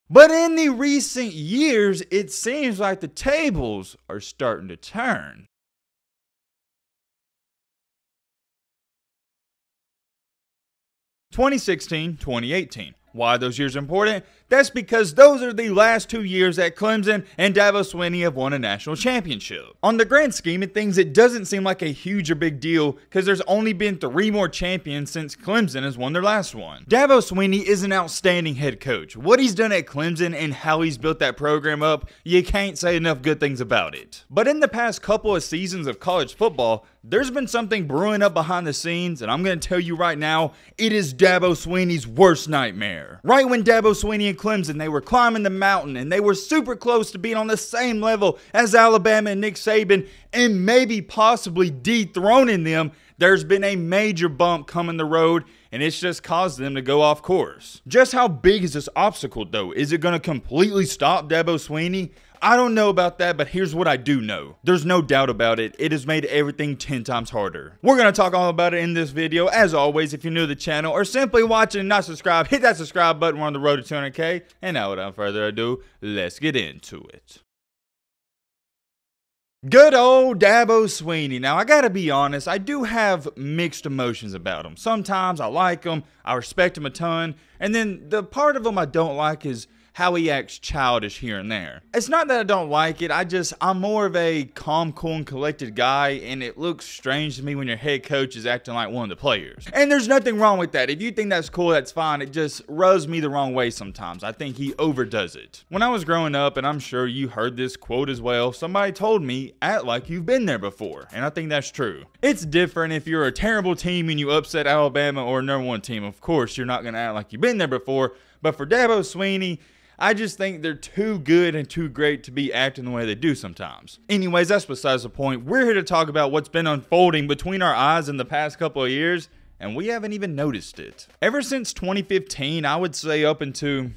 But in the recent years, it seems like the tables are starting to turn. 2016, 2018. Why those years are important? That's because those are the last 2 years that Clemson and Dabo Swinney have won a national championship. On the grand scheme of things, it doesn't seem like a huge or big deal because there's only been 3 more champions since Clemson has won their last one. Dabo Swinney is an outstanding head coach. What he's done at Clemson and how he's built that program up, you can't say enough good things about it. But in the past couple of seasons of college football, there's been something brewing up behind the scenes, and I'm going to tell you right now, it is Dabo Swinney's worst nightmare. Right when Dabo Swinney and Clemson, they were climbing the mountain, and they were super close to being on the same level as Alabama and Nick Saban, and maybe possibly dethroning them, there's been a major bump coming the road, and it's just caused them to go off course. Just how big is this obstacle, though? Is it going to completely stop Dabo Swinney? I don't know about that, but here's what I do know. There's no doubt about it. It has made everything 10 times harder. We're going to talk all about it in this video. As always, if you're new to the channel or simply watching and not subscribed, hit that subscribe button. We're on the road to 200K. And now, without further ado, let's get into it. Good old Dabo Swinney. Now, I gotta be honest, I do have mixed emotions about him. Sometimes I like him, I respect him a ton, and then the part of him I don't like is how he acts childish here and there. It's not that I don't like it, I'm more of a calm, cool, and collected guy, and it looks strange to me when your head coach is acting like one of the players. And there's nothing wrong with that. If you think that's cool, that's fine. It just rubs me the wrong way sometimes. I think he overdoes it. When I was growing up, and I'm sure you heard this quote as well, somebody told me, act like you've been there before. And I think that's true. It's different if you're a terrible team and you upset Alabama or a #1 team. Of course, you're not going to act like you've been there before. But for Dabo Swinney, I just think they're too good and too great to be acting the way they do sometimes. Anyways, that's besides the point. We're here to talk about what's been unfolding between our eyes in the past couple of years, and we haven't even noticed it. Ever since 2015, I would say up into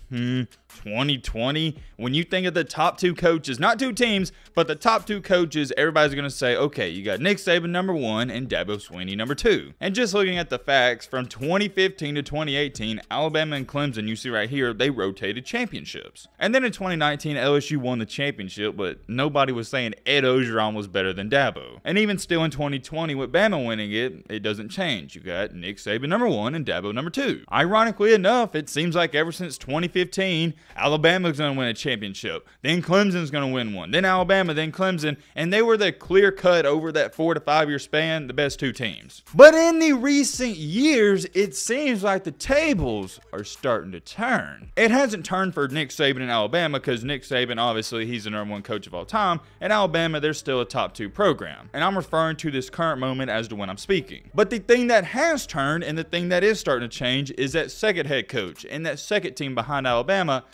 2020, when you think of the top 2 coaches, not 2 teams, but the top 2 coaches, everybody's going to say, okay, you got Nick Saban #1 and Dabo Swinney #2. And just looking at the facts, from 2015 to 2018, Alabama and Clemson, you see right here, they rotated championships. And then in 2019, LSU won the championship, but nobody was saying Ed Orgeron was better than Dabo. And even still in 2020, with Bama winning it, it doesn't change. You got Nick Saban #1 and Dabo #2. Ironically enough, it seems like ever since 2015, Alabama's going to win a championship. Then Clemson's going to win one. Then Alabama, then Clemson. And they were the clear cut over that 4 to 5 year span, the best 2 teams. But in the recent years, it seems like the tables are starting to turn. It hasn't turned for Nick Saban in Alabama because Nick Saban, obviously, he's the #1 coach of all time. And Alabama, they're still a top 2 program. And I'm referring to this current moment as to when I'm speaking. But the thing that has turned and the thing that is starting to change is that second head coach and that second team behind Alabama.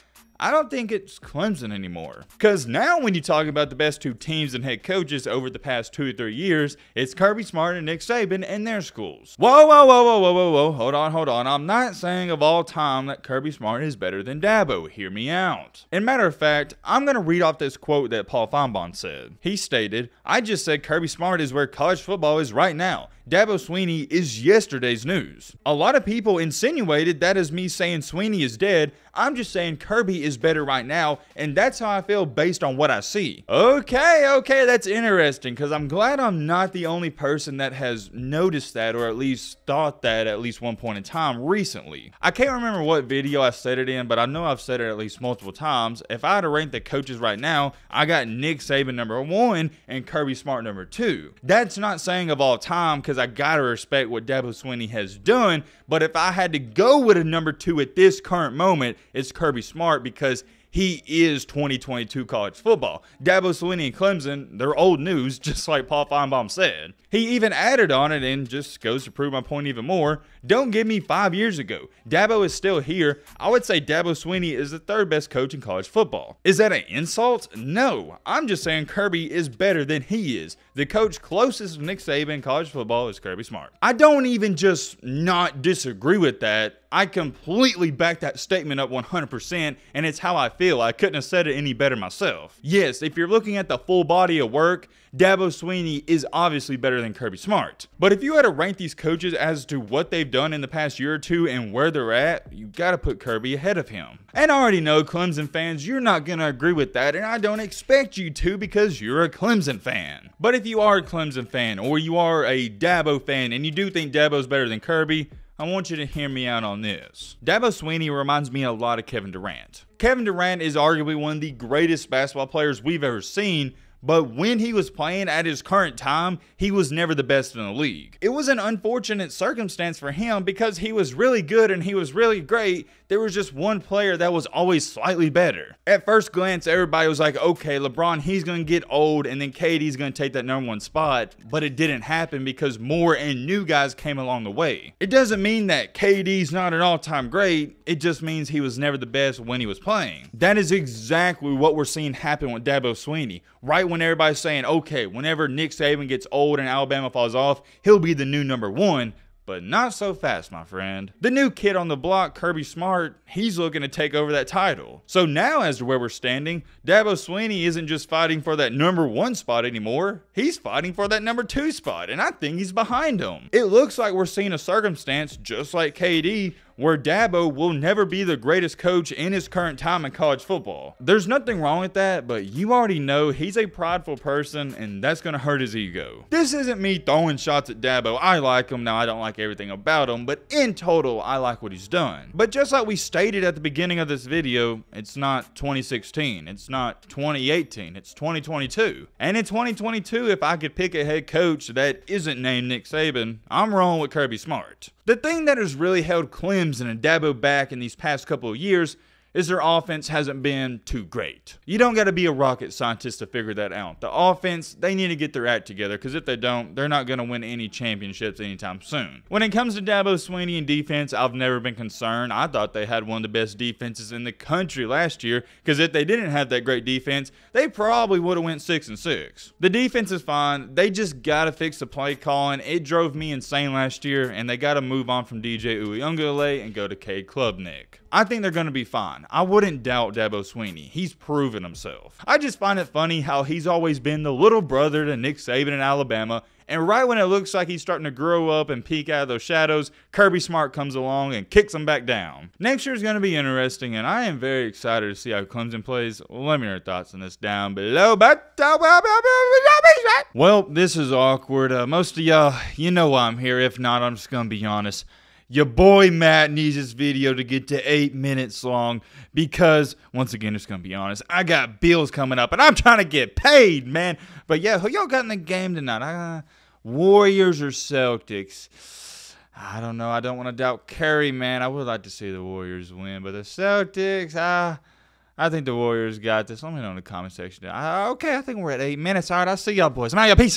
I don't think it's Clemson anymore. Because now when you talk about the best 2 teams and head coaches over the past 2 to 3 years, it's Kirby Smart and Nick Saban and their schools. Whoa, whoa, whoa, whoa, whoa, whoa, whoa. Hold on. I'm not saying of all time that Kirby Smart is better than Dabo. Hear me out. And matter of fact, I'm going to read off this quote that Paul Feinbaum said. He stated, I just said Kirby Smart is where college football is right now. Dabo Swinney is yesterday's news. A lot of people insinuated that is me saying Swinney is dead. I'm just saying Kirby is better right now, and that's how I feel based on what I see. Okay, that's interesting, because I'm glad I'm not the only person that has noticed that, or at least thought that at least one point in time recently. I can't remember what video I said it in, but I know I've said it at least multiple times. If I had to rank the coaches right now, I got Nick Saban #1 and Kirby Smart #2. That's not saying of all time, because I gotta respect what Dabo Swinney has done, but if I had to go with a #2 at this current moment, it's Kirby Smart, because he is 2022 college football. Dabo Swinney and Clemson, they're old news, just like Paul Feinbaum said. He even added on it, and just goes to prove my point even more. Don't give me 5 years ago. Dabo is still here. I would say Dabo Swinney is the 3rd best coach in college football. Is that an insult? No. I'm just saying Kirby is better than he is. The coach closest to Nick Saban in college football is Kirby Smart. I don't even just not disagree with that. I completely back that statement up 100%, and it's how I feel. I couldn't have said it any better myself. Yes, if you're looking at the full body of work, Dabo Swinney is obviously better than Kirby Smart. But if you had to rank these coaches as to what they've done in the past year or two and where they're at, you gotta put Kirby ahead of him. And I already know, Clemson fans, you're not gonna agree with that, and I don't expect you to because you're a Clemson fan. But if you are a Clemson fan, or you are a Dabo fan, and you do think Dabo's better than Kirby, I want you to hear me out on this. Dabo Swinney reminds me a lot of Kevin Durant. Kevin Durant is arguably one of the greatest basketball players we've ever seen, but when he was playing at his current time, he was never the best in the league. It was an unfortunate circumstance for him because he was really good and he was really great. There was just one player that was always slightly better. At first glance, everybody was like, okay, LeBron, he's going to get old and then KD's going to take that #1 spot. But it didn't happen because more and new guys came along the way. It doesn't mean that KD's not an all-time great. It just means he was never the best when he was playing. That is exactly what we're seeing happen with Dabo Swinney. Right when everybody's saying, okay, whenever Nick Saban gets old and Alabama falls off, he'll be the new #1. But not so fast, my friend. The new kid on the block, Kirby Smart, he's looking to take over that title. So now, as to where we're standing, Dabo Swinney isn't just fighting for that #1 spot anymore. He's fighting for that #2 spot, and I think he's behind him. It looks like we're seeing a circumstance just like KD, where Dabo will never be the greatest coach in his current time in college football. There's nothing wrong with that, but you already know he's a prideful person, and that's going to hurt his ego. This isn't me throwing shots at Dabo. I like him. Now, I don't like everything about him, but in total, I like what he's done. But just like we stated at the beginning of this video, it's not 2016. It's not 2018. It's 2022. And in 2022, if I could pick a head coach that isn't named Nick Saban, I'm rolling with Kirby Smart. The thing that has really held Clemson and Dabo back in these past couple of years is their offense hasn't been too great. You don't got to be a rocket scientist to figure that out. The offense, they need to get their act together because if they don't, they're not going to win any championships anytime soon. When it comes to Dabo Swinney and defense, I've never been concerned. I thought they had one of the best defenses in the country last year because if they didn't have that great defense, they probably would have went 6-6. The defense is fine. They just got to fix the play calling. It drove me insane last year, and they got to move on from DJ Uiagalelei and go to Cade Klubnik. I think they're going to be fine. I wouldn't doubt Dabo Swinney. He's proven himself. I just find it funny how he's always been the little brother to Nick Saban in Alabama, and right when it looks like he's starting to grow up and peek out of those shadows, Kirby Smart comes along and kicks him back down. Next year is going to be interesting, and I am very excited to see how Clemson plays. Let me know your thoughts on this down below. Well, this is awkward. Most of y'all, you know why I'm here. If not, I'm just going to be honest. Your boy Matt needs this video to get to 8 minutes long because, once again, just going to be honest, I got bills coming up and I'm trying to get paid, man. But yeah, who y'all got in the game tonight? Warriors or Celtics? I don't know. I don't want to doubt Curry, man. I would like to see the Warriors win, but the Celtics, I think the Warriors got this. Let me know in the comment section. Okay, I think we're at 8 minutes. All right, I'll see y'all boys. I'm out, y'all. Peace.